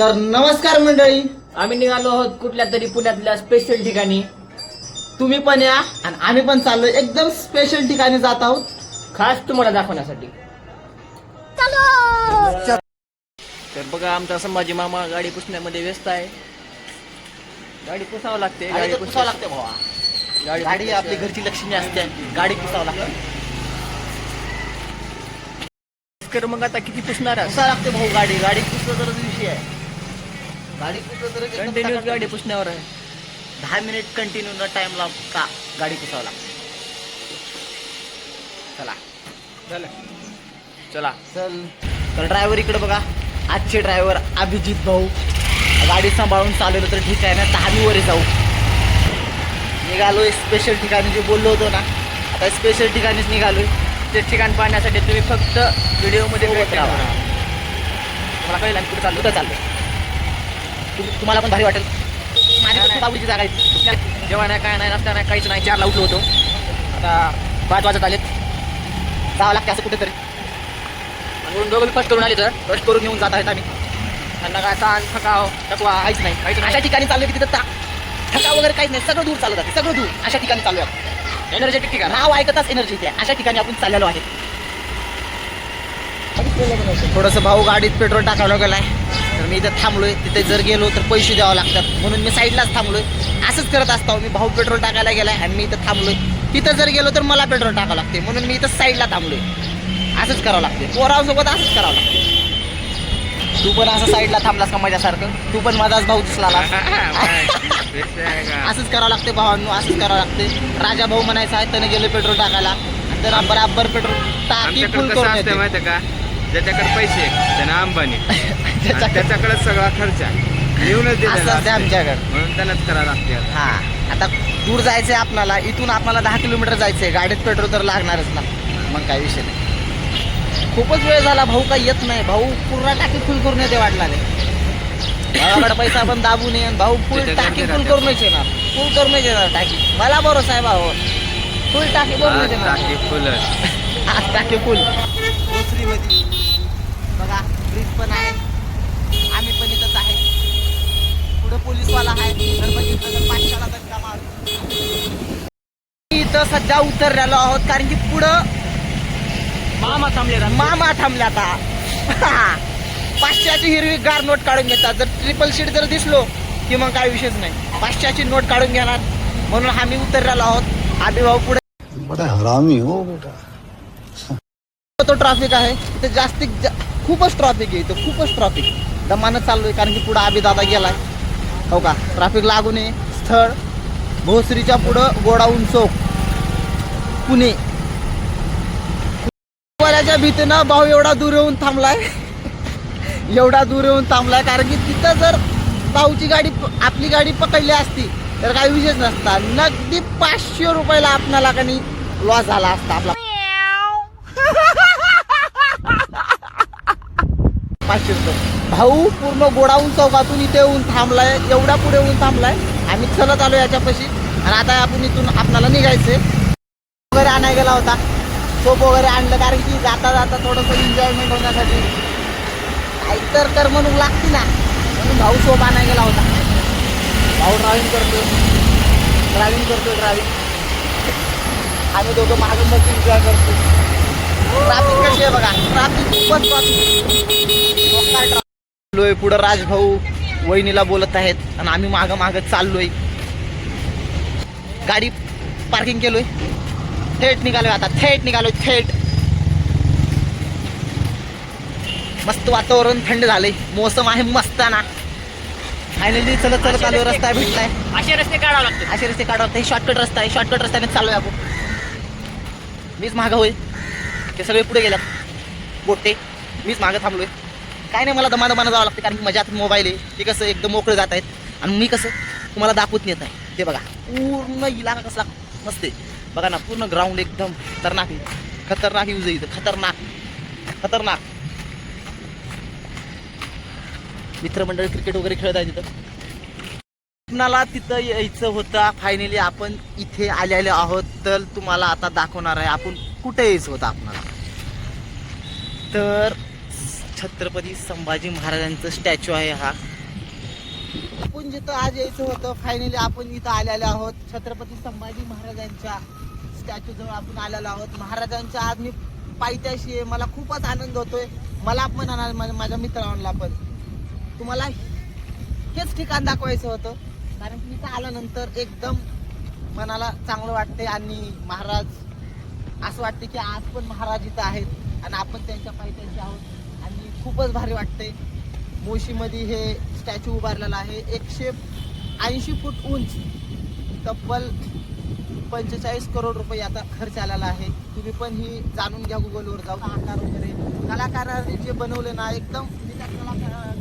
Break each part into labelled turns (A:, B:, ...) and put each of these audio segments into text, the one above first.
A: तर नमस्कार मंडळी,
B: आम्ही निघालो आहोत कुठल्या तरी पुण्यातल्या स्पेशल ठिकाणी.
A: तुम्ही पण या आणि आम्ही पण चाललोय एकदम स्पेशल ठिकाणी जात आहोत,
B: खास तुम्हाला दाखवण्यासाठी. तर बघा आमचा संभाजी मामा गाडी पुसण्यामध्ये व्यस्त आहे. गाडी पुसावं लागते.
A: गाडी पुसावं लागते भावा. गाडी आपली घरची लक्ष्मी असते, गाडी पुसावं लागते.
B: कर मग आता किती पुसणार आहेस?
A: पुसावं लागते भाऊ गाडी. गाडी पुसलं तर विषय आहे. गाडी पुसलं तर एकदम
B: कंटिन्यूस
A: टकाटक.
B: गाडी पुसण्यावर आहे.
A: 10 मिनिट कंटिन्यू न टाइम लावता गाडी पुसावं लागते. चला
B: चला
A: चल. तर ड्रायव्हर इकडे बघा, आजचे ड्रायव्हर अभिजित भाऊ. गाडी सांभाळून चालवलं तर ठीक आहे ना, तर आम्ही वर जाऊ. निघालोय स्पेशल ठिकाणी, जे बोललो होतो ना, आता स्पेशल ठिकाणीच निघालोय.
B: ते ठिकाण पाहण्यासाठी तुम्ही फक्त व्हिडिओमध्ये
A: सोबत राहा.
B: मला कळेल आणि कुठे चाललो.
A: कुठं चाललोय तुम्हाला पण भारी वाटेल. माझ्याकडे खूप आवडीची जागा आहे.
B: जेव्हा नाही काय नाही नाश्ता नाही काहीच नाही. 4ला उठलो होतो, आता 5 वाजत आलेत.
A: जावं लागते असं कुठेतरी.
B: आणि दोघं कष्ट करून आले तर
A: कष्ट करून घेऊन जात आहेत आम्ही.
B: त्यांना काय ताण थकाव थकवा काहीच नाही.
A: अशा ठिकाणी चाललोय की तिथं थका वगैरे काहीच नाही, सगळं दूर चालत जाते, सगळं दूर. अशा ठिकाणी चाललोय आपण.
B: एनर्जेटिक ठिकाण.
A: नाव ऐकताच एनर्जी येते. अशा ठिकाणी आपण चाललेलो आहे. थोडंसं भाऊ गाडीत पेट्रोल टाकावं गेलाय, तर मी इथं थांबलोय. तिथे जर गेलो तर पैसे द्यावं लागतात, म्हणून मी साईडलाच थांबलोय. असंच करत असतो मी. भाऊ पेट्रोल टाकायला गेलाय आणि मी इथं थांबलोय. तिथं जर गेलो तर मला पेट्रोल टाकावं लागते, म्हणून मी इथं साईडला थांबलोय. असंच करावं लागते. पोरांसोबत असंच करावं लागते. तू पण असं साईडला थांबलास का माझ्यासारखं? तू पण माझाच भाऊ दिसला. असंच करावं लागते भावांनो, असंच करावं लागते. राजा भाऊ म्हणायचा आहे, त्याने गेले पेट्रोल टाकायला, तर बराबर पेट्रोल टाकी फुल करून येते.
C: माहिती का, ज्याच्याकडे पैसे त्यांना अंबानी, त्याच्याकडे सगळा खर्च येऊनच
A: असं असते आमच्याकडे.
C: म्हणून त्यालाच करावं लागते.
A: हा, आता दूर जायचंय आपल्याला. इथून आपल्याला 10 किलोमीटर जायचंय. गाडीत पेट्रोल तर लागणारच ना, मग काय विषय नाही. खूपच वेळ झाला, भाऊ काही येत नाही. भाऊ पूर्ण टाकी फुल करून येते वाटलाने. भावाकडे पैसा पण दाबून येईन. भाऊ फुल टाकी फुल करूनच येणार. फुल करूनच येणार टाकी. मला भरोसा आहे भाऊ, फुल टाकी करूनच येणार.
C: टाकी फुलच.
A: आज टाकी फुल. कोसरीमध्ये बघा ब्रिज पण आहे. आम्ही पण इथंच आहे. पुढे पोलीसवाला आहे. पाचशाला धक्का मारून इथं सध्या उतरलेलो आहोत, कारण की पुढं
B: मामा थांबले.
A: मामा थांबले. आता 500ची हिरवी गार नोट काढून घेतात. जर ट्रिपल सीट जर दिसलो की मग काय विषयच नाही. 500ची नोट काढून घेणार, म्हणून आम्ही उतरलेलो आहोत. आधी भाऊ पुढे.
D: बड़ा हरामी हो बेटा.
A: तो ट्रॅफिक आहे इथे, खूपच ट्रॅफिक आहे इथं, खूपच ट्रॅफिक. दमानं चाललोय, कारण की पुढं आबी दादा गेलाय. हो का, ट्रॅफिक लागू नये. स्थळ भोसरीच्या पुढं गोडाऊन चौक, पुणे. वाल्याच्या भीतीनं भाऊ एवढा दूर येऊन थांबलाय. एवढा दूर येऊन थांबलाय, कारण की तिथं जर भाऊची गाडी, आपली गाडी पकडली असती तर काही विषयच नसता. नगदी 500 रुपयाला आपल्याला काही लॉस झाला असता आपला. 500 रुपये. भाऊ पूर्ण गोडाऊन चौकातून इथे येऊन थांबलाय, एवढा पुढे येऊन थांबलाय. आम्ही चलत आलो याच्यापाशी, आणि आता आपण इथून आपल्याला निघायचंय. वगैरे आणायला गेला होता, सोप वगैरे आणलं, कारण की जाता जाता थोडंसं एन्जॉयमेंट होण्यासाठी काहीतर कर म्हणून लागते ना, म्हणून भाऊ सोप आणायला गेला होता. भाऊ ड्रायव्हिंग करतोय. आम्ही दोघं मागं मग एन्जॉय करतो. ट्रॅफिक कशी आहे बघा, ट्रॅफिक खूपच ट्रॅफिक. पुढं राजभाऊ वहिनीला बोलत आहेत आणि आम्ही मागं चाललोय. गाडी पार्किंग केलोय. थेट निघालोय. आता थेट निघालोय. मस्त वातावरण, थंड झालंय, मोसम आहे मस्त ना. फायनली चलत आलो. रस्ता भेटलाय.
B: असे रस्ते काढावे लागतात.
A: असे रस्ते काढावं. हे शॉर्टकट रस्ता आहे. शॉर्टकट रस्त्याने चाललोय आपण. मीच मागं होय, ते सगळे पुढे गेल्यात. बोटे मीच मागं थांबलोय. काय नाही, मला दमानं जावं लागतं, कारण की माझ्या हातात मोबाईल आहे. ते कसं एकदम मोकळे जात आहेत, आणि मी कसं तुम्हाला दाखवत नेत आहे. ते बघा पूर्ण इलाका कसला मस्त आहे बघा ना. पूर्ण ग्राउंड एकदम खतरनाक यूज आहे इथं. खतरनाक. मित्रमंडळ क्रिकेट वगैरे खेळत आहे तिथं. आपणाला तिथं यायचं होतं. फायनली आपण इथे आलेले आहोत, तर तुम्हाला आता दाखवणार आहे आपण कुठे यायचं होतं आपणाला. तर छत्रपती संभाजी महाराजांचं स्टॅच्यू आहे हा. आपण जिथं आज यायचं होतं फायनली आपण इथं आलेलो आहोत. छत्रपती संभाजी महाराजांच्या स्टॅच्यू जवळ आपण आलेलो आहोत. महाराजांच्या आज मी पायथ्याशी आहे. मला खूपच आनंद होतोय. मला पण आणि माझ्या मित्रांना पण. तुम्हाला हेच ठिकाण दाखवायचं होतं कारण की इथं आल्यानंतर एकदम मनाला चांगलं वाटते आणि महाराज असं वाटते की आज पण महाराज इथं आहेत आणि आपण त्यांच्या पायथ्याशी आहोत आणि खूपच भारी वाटते. मोशीमध्ये हे स्टॅच्यू उभारलेला आहे. 180 फूट उंच, तब्बल 45 करोड रुपये आता खर्च आलेला आहे. तुम्ही पण ही जाणून घ्या गुगलवर जाऊन. आकार वगैरे कलाकारांनी जे बनवले ना एकदम मी त्या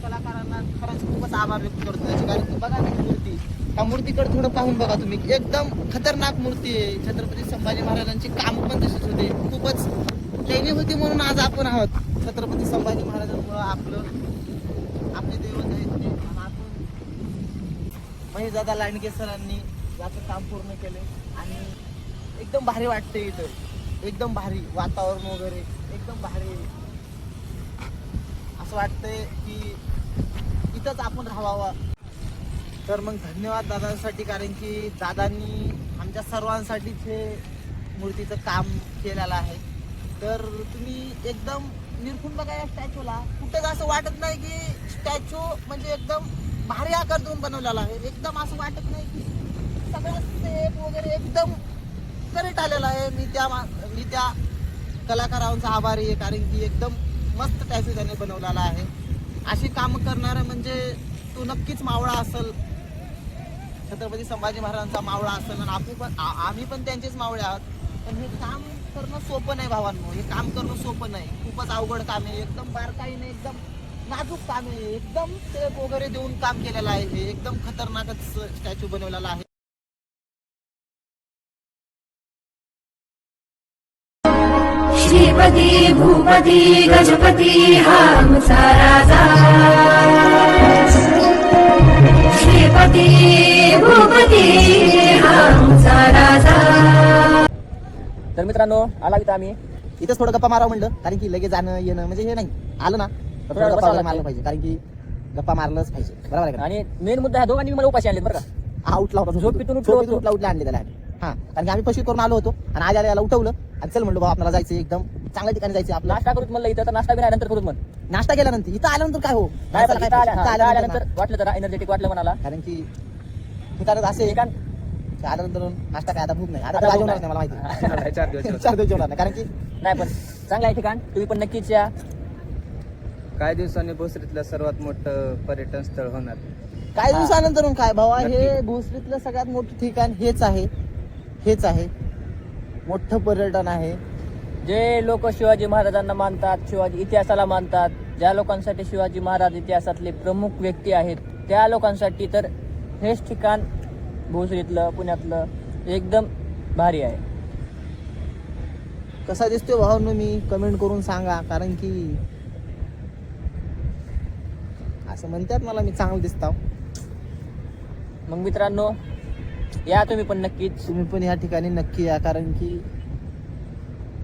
A: कलाकारांना खरंच खूपच आभार व्यक्त करतो त्याचे. कारण की बघा ना मूर्ती, त्या मूर्तीकडे थोडं पाहून बघा तुम्ही. एकदम खतरनाक मूर्ती आहे. छत्रपती संभाजी महाराजांची काम पण तसेच होते. खूपच दैनी होती म्हणून आज आपण आहोत. छत्रपती संभाजी महाराजांमुळं आपले दैवत आहेत ते. आणि आपण महेशदादा लांडगे सरांनी याचं काम पूर्ण केले आणि एकदम भारी वाटते इथं. एकदम भारी वातावरण वगैरे एकदम भारी. असं वाटतंय की इथंच आपण राहावं. तर मग धन्यवाद दादांसाठी कारण की दादांनी आमच्या सर्वांसाठीच हे मूर्तीचं काम केलेलं आहे. तर तुम्ही एकदम निरखून बघा या स्टॅच्यूला. कुठंच असं वाटत नाही की स्टॅच्यू म्हणजे एकदम भारी आकार देऊन बनवलेला आहे. एकदम असं वाटत नाही की सगळं सेफ वगैरे एकदम करेक्ट आलेला आहे. मी त्या कलाकारांचा आभारी आहे कारण की एकदम मस्त स्टॅच्यू त्याने बनवलेला आहे. अशी कामं करणारं म्हणजे तू नक्कीच मावळा असेल. छत्रपती संभाजी महाराजांचा मावळा असेल आणि आम्ही पण त्यांचेच मावळे आहोत. पण हे काम करणं सोपं नाही भावांनो. हे काम करणं सोपं नाही. खूपच अवघड काम आहे. एकदम बारकाईने एकदम नाजूक काम आहे. एकदम सेफ वगैरे देऊन काम केलेलं आहे. हे एकदम खतरनाकच स्टॅच्यू बनवलेला आहे.
E: श्रीपती भूपती गजपती हा आमचा राजा. श्रीपती भूपती हा आमचा राजा.
B: तर मित्रांनो आला इथं आम्ही.
A: इथंच थोडं गप्पा मारावं म्हणलं कारण की लगेच जाणं येणं म्हणजे हे नाही. आलं ना तर थोडं गप्पा वगैरे मारलं पाहिजे कारण की गप्पा मारलंच पाहिजे. बरोबर आहे का?
B: आणि मेन मुद्दा ह्या दोघांनी मला उपाशी आणले बरं का.
A: आउटला होता.
B: झोपेतून उठलो होतो.
A: उठला आणले त्याला. हा कारण की आम्ही पशी करून आलो होतो आणि आज याला उठवलं आणि चल म्हणलं बाबा आपल्याला जायचं एकदम चांगल्या ठिकाणी जायचं. आपला
B: नाश्ता करूच म्हणलं इथं तर नाश्ता बी नाही नंतर करूच म्हण.
A: नाश्ता केल्यानंतर इथं आल्यानंतर काय हो
B: काय
A: इथं
B: इथं
A: आल्यानंतर
B: आल्यानंतर वाटलं जरा एनर्जेटिक वाटलं म्हणाला.
A: कारण की ठिकाणच असे
B: ठिकाण
A: आल्यानंतर नाश्ता काय आता भूक नाही. आता
B: आता भूक
A: जेवणार
B: नाही.
A: नाही मला माहिती.
C: 4 दिवस
A: 4 दिवस जेवणार नाही कारण की
B: नाही पण चांगलं आहे ठिकाण. तुम्ही पण नक्कीच या.
C: काही दिवसांनी भोसरीतलं सर्वात मोठं पर्यटन स्थळ होणार.
A: काही दिवसानंतर काय भावा हे भोसरीतलं सगळ्यात मोठं ठिकाण हेच आहे. मोठं पर्यटन आहे.
B: जे लोक शिवाजी महाराजांना मानतात, शिवाजी इतिहासाला मानतात, ज्या लोकांसाठी शिवाजी महाराज इतिहासातले प्रमुख व्यक्ती आहेत त्या लोकांसाठी तर हेच ठिकाण भोसरीतलं पुण्यातलं एकदम भारी आहे.
A: कसा दिसतोय भावांनो मी कमेंट करून सांगा कारण की असं म्हणतात मला मी चांगलं दिसतो.
B: मग मित्रांनो या तुम्ही पण नक्कीच.
A: तुम्ही पण या ठिकाणी नक्की या कारण की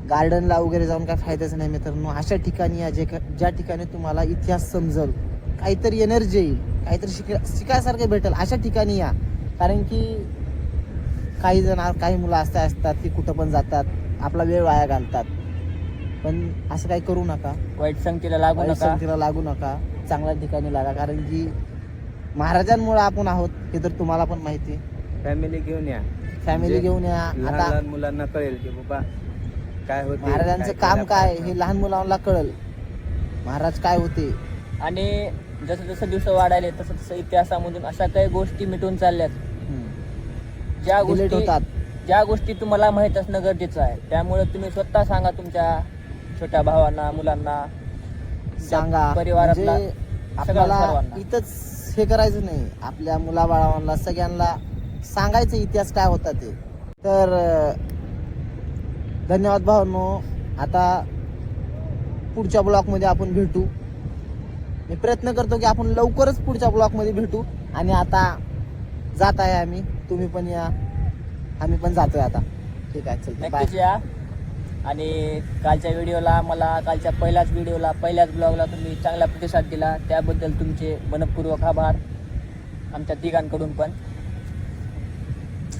A: गार्डनला वगैरे जाऊन काय फायदाच नाही मित्रांनो. अशा ठिकाणी या ज्या ठिकाणी तुम्हाला इतिहास समजल, काहीतरी एनर्जी येईल, काहीतरी शिकायसारखं भेटेल अशा ठिकाणी या. कारण की काही मुलं असतात की कुठं पण जातात, आपला वेळ वाया घालतात. पण असं काही करू नका.
B: वाईट संगतीला लागू नका.
A: चांगल्या ठिकाणी लागा कारण की महाराजांमुळे आपण आहोत हे तर तुम्हाला पण माहिती आहे.
C: फॅमिली घेऊन या.
A: फॅमिली घेऊन या.
C: लहान
A: आता
C: लहान मुलांना कळेल की बाबा काय होते,
A: महाराजांचं काम काय हे लहान मुलांना कळेल. महाराज काय होते.
B: आणि जसं जसं दिवस वाढायले तसं तसं इतिहासामधून अशा काही गोष्टी मिटून चालल्यात ज्या
A: Delete
B: गोष्टी
A: होतात.
B: ज्या गोष्टी तुम्हाला माहीत असणं गरजेचं आहे. त्यामुळे तुम्ही स्वतः सांगा तुमच्या छोट्या भावांना, मुलांना,
A: सांगा.
B: परिवारातला
A: म्हणजे आपल्याला
B: सर्वांना.
A: इथंच हे करायचं नाही. आपल्या मुलाबाळांना सगळ्यांना सांगायचं इतिहास काय होता ते. तर धन्यवाद भावांनो. आता पुढच्या ब्लॉकमध्ये आपण भेटू. मी प्रयत्न करतो की आपण लवकरच पुढच्या ब्लॉकमध्ये भेटू. आणि आता जात आहे आम्ही. तुम्ही पण या. आम्ही पण जातोय आता. ठीक आहे चल बाय.
B: नक्कीच या. आणि कालच्या पहिल्याच ब्लॉगला तुम्ही चांगला प्रतिसाद दिला त्याबद्दल तुमचे मनपूर्वक आभार. आमच्या तिघांकडून पण,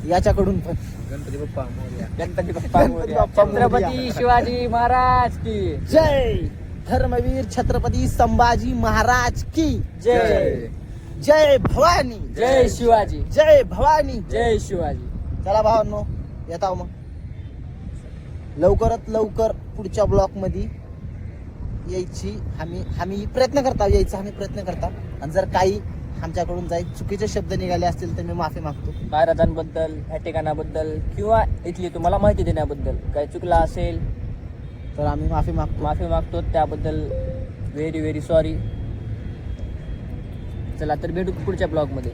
A: याच्याकडून पण.
B: गणपती बाप्पा
A: गणपती बाप्पा मोरया.
B: छत्रपती शिवाजी महाराज की
A: जय. धर्मवीर छत्रपती संभाजी महाराज की
B: जय.
A: जय भवानी.
B: जय शिवाजी.
A: जय भवानी.
B: जय शिवाजी.
A: चला भावांनो, येत आहो मग लवकरात लवकर पुढच्या ब्लॉक मध्ये यायची आम्ही प्रयत्न करता, आणि जर काही आमच्याकडून चुकीचे शब्द निघाले असतील तर मी माफी मागतो.
B: महाराजांबद्दल, ह्या ठिकाणाबद्दल किंवा इथली तुम्हाला माहिती देण्याबद्दल काही चुकला असेल
A: तर आम्ही माफी मागतो.
B: त्याबद्दल व्हेरी व्हेरी सॉरी. चला तर भेटू पुढच्या ब्लॉगमध्ये.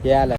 C: हे आलं